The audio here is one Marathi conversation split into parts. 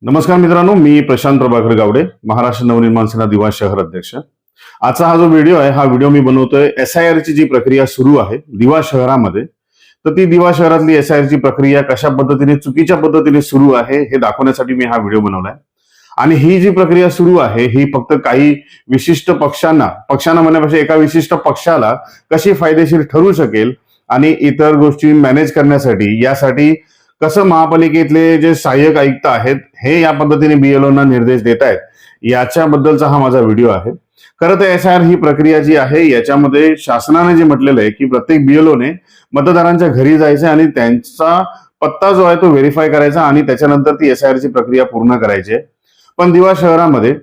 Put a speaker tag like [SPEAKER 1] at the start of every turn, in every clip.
[SPEAKER 1] नमस्कार मित्रांनो, मी प्रशांत प्रभाकर गावडे, महाराष्ट्र नवनिर्माण सेना दिवा शहर अध्यक्ष। आजचा हा जो व्हिडिओ आहे, हा व्हिडिओ मी बनवतोय SIR ची जी प्रक्रिया सुरू आहे दिवा शहरामध्ये, तर ती दिवा शहरातली SIR ची प्रक्रिया कशा पद्धतीने चुकीच्या पद्धतीने सुरू आहे हे दाखवण्यासाठी मी हा व्हिडिओ बनवलाय। आणि ही जी प्रक्रिया सुरू आहे ही फक्त काही विशिष्ट पक्षांना म्हणण्यापेक्षा एका विशिष्ट पक्षाला कशी फायदेशीर ठरू शकेल आणि इतर गोष्टी मॅनेज करण्यासाठी, यासाठी कसं महापालिकेतले जे सहाय्यक आयुक्त आहेत हे या पद्धतीने BLOना निर्देश देत आहेत, याच्याबद्दलचा हा माझा व्हिडिओ आहे। खरं तर SIR ही प्रक्रिया जी आहे याच्यामध्ये शासनाने जे म्हटलेलं आहे की प्रत्येक BLOने मतदारांच्या घरी जायचं आणि त्यांचा पत्ता जो आहे तो व्हेरीफाय करायचा आणि त्याच्यानंतर ती SIR ची प्रक्रिया पूर्ण करायची आहे। पण दिवा शहरामध्ये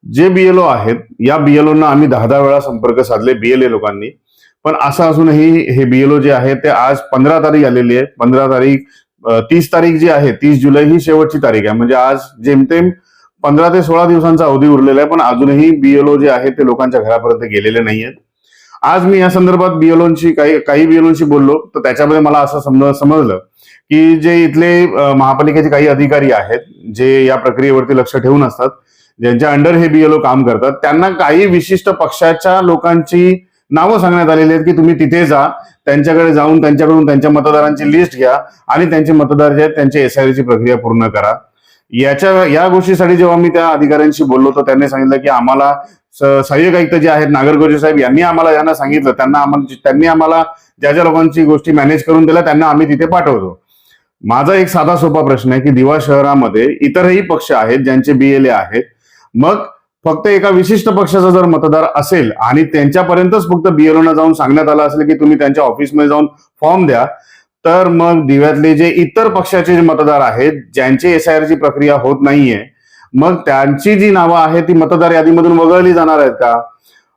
[SPEAKER 1] जे BLO आहेत, या BLOना आम्ही 10 वेळा संपर्क साधले BLA लोकांनी, पण असं असूनही हे BLO जे आहे ते आज 15 तारीख आलेली आहे। 15 तारीख 30 तारीख जी आहे, 30 जुलै ही शेवटची तारीख आहे। म्हणजे आज जेमतेम 15 ते 16 दिवसांचा अवधी उरलेला आहे, पण अजूनही BLO जे आहे ते लोकांच्या घरापर्यंत गेलेले नाहीयेत। आज मी या संदर्भात काही BLOंशी बोललो, तर त्याच्यामध्ये मला असं समजलं की जे इथले महापालिकेचे काही अधिकारी आहेत, जे या प्रक्रियेवरती लक्ष ठेवून असतात, ज्यांच्या अंडर हे BLO काम करतात, त्यांना काही विशिष्ट पक्षाच्या लोकांची नावं सांगण्यात आलेली आहेत की तुम्ही तिथे जा, त्यांच्याकडे जाऊन त्यांच्याकडून त्यांच्या मतदारांची लिस्ट घ्या आणि त्यांचे मतदार जे आहेत त्यांची SIR ची प्रक्रिया पूर्ण करा। या गोष्टीसाठी जेव्हा मी त्या अधिकाऱ्यांशी बोललो, तर त्यांनी सांगितलं की आम्हाला सहाय्यक आयुक्त जे आहेत नागरगोजे साहेब यांना सांगितलं, त्यांनी आम्हाला ज्या लोकांची गोष्टी मॅनेज करून दिल्या त्यांना आम्ही तिथे पाठवतो। माझा एक साधा सोपा प्रश्न आहे की दिवा शहरामध्ये इतरही पक्ष आहेत ज्यांचे BLA आहेत, मग फक्त एका विशिष्ट पक्षाचा जर मतदार असेल आणि त्यांच्यापर्यंतच फक्त BLOना जाऊन सांगण्यात आलं असेल की तुम्ही त्यांच्या ऑफिसमध्ये जाऊन फॉर्म द्या, तर मग दिव्यातले जे इतर पक्षाचे जे मतदार आहेत ज्यांची SIR ची प्रक्रिया होत नाहीये, मग त्यांची जी नावं आहेत ती मतदार यादीमधून वगळली जाणार आहेत का?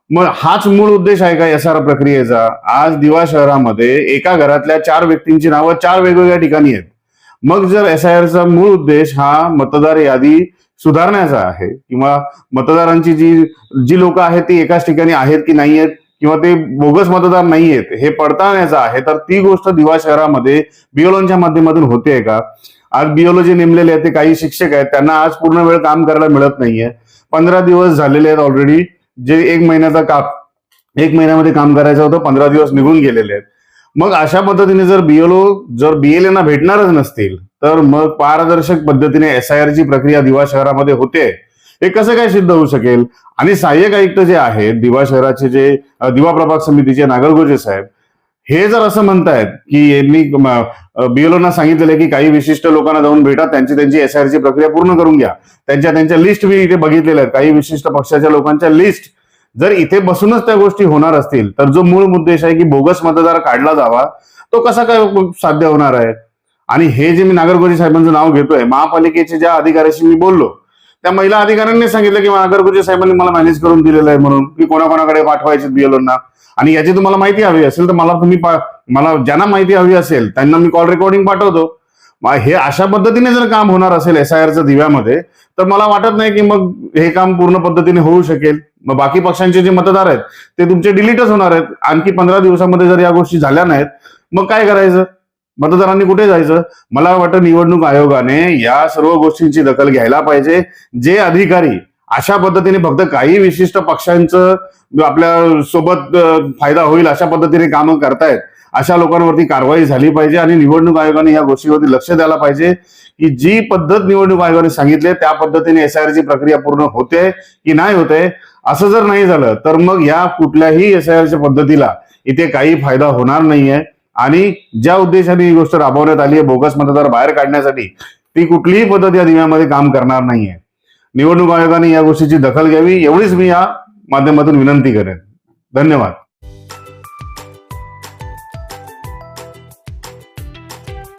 [SPEAKER 1] मग हाच मूळ उद्देश आहे का SIR प्रक्रियेचा? आज दिवा शहरामध्ये एका घरातल्या 4 व्यक्तींची नावं 4 वेगवेगळ्या ठिकाणी आहेत। मग जर SIR चा मूळ उद्देश हा मतदार यादी सुधारण्याचा आहे किंवा मतदारांची जी लोक आहेत ती एकाच ठिकाणी आहेत की नाही आहेत किंवा ते बोगस मतदार नाही आहेत हे पडताळण्याचा आहे, तर ती गोष्ट दिवा शहरामध्ये BLOंच्या माध्यमातून होते का? आज BLO जे नेमलेले आहेत ते काही शिक्षक आहेत, त्यांना आज पूर्ण वेळ काम करायला मिळत नाहीये। 15 दिवस झालेले आहेत ऑलरेडी, जे 1 महिन्यामध्ये काम करायचं होतं 15 दिवस निघून गेलेले आहेत। मग अशा पद्धतीने जर BLAना भेटणारच नसतील, तर मग पारदर्शक पद्धतीने SIR ची प्रक्रिया दिवा शहरामध्ये होते हे कसं काय सिद्ध होऊ शकेल? आणि सहाय्यक आयुक्त जे आहेत दिवा शहराचे, जे दिवा प्रभाग समितीचे नागरगोजे साहेब, हे जर असं म्हणतायत की यांनी BLOना सांगितलेलं की काही विशिष्ट लोकांना जाऊन भेटा, त्यांची SIR ची प्रक्रिया पूर्ण करून घ्या, त्यांच्या लिस्ट मी इथे बघितलेल्या आहेत, काही विशिष्ट पक्षाच्या लोकांच्या लिस्ट, जर इथे बसूनच त्या गोष्टी होणार असतील तर जो मूळ उद्देश आहे की बोगस मतदार काढला जावा, तो कसा काय साध्य होणार आहे? आणि हे जे मी नागरगोजे साहेबांचं नाव घेतोय, महापालिकेच्या ज्या अधिकाऱ्याशी मी बोललो त्या महिला अधिकाऱ्यांनी सांगितलं की नागरगोजे साहेबांनी मला मॅनेज करून दिलेलं आहे म्हणून की कोणाकोणाकडे पाठवायचे BLOंना। आणि याची तुम्हाला माहिती हवी असेल तर मला ज्यांना माहिती हवी असेल त्यांना मी कॉल रेकॉर्डिंग पाठवतो। हे अशा पद्धतीने जर काम होणार असेल SIRचं दिव्यामध्ये, तर मला वाटत नाही की मग हे काम पूर्ण पद्धतीने होऊ शकेल। मग बाकी पक्षांचे जे मतदार आहेत ते तुमचे डिलीटच होणार आहेत। आणखी 15 दिवसामध्ये जर या गोष्टी झाल्या नाहीत, मग काय करायचं? मतदारांनी कुठे जायचं? मला वाटतं निवडणूक आयोगाने या सर्व गोष्टींची दखल घ्यायला पाहिजे। जे अधिकारी अशा पद्धतीने फक्त काही विशिष्ट पक्षांचं आपल्या सोबत फायदा होईल अशा पद्धतीने कामं करतायत, अशा लोकांवरती कारवाई झाली पाहिजे आणि निवडणूक आयोगाने या गोष्टीवरती लक्ष द्यायला पाहिजे की जी पद्धत निवडणूक आयोगाने सांगितली त्या पद्धतीने SIR ची प्रक्रिया पूर्ण होते की नाही होते। असं जर नाही झालं तर मग या कुठल्याही SIRच्या पद्धतीला इथे काही फायदा होणार नाहीये आणि ज्या उद्देशाने ही गोष्ट राबवण्यात आली आहे बोगस मतदार बाहेर काढण्यासाठी, ती कुठलीही पद्धत या दिव्यामध्ये काम करणार नाहीये। निवडणूक आयोगाने या गोष्टीची दखल घ्यावी, एवढीच मी या माध्यमातून विनंती करेन। धन्यवाद।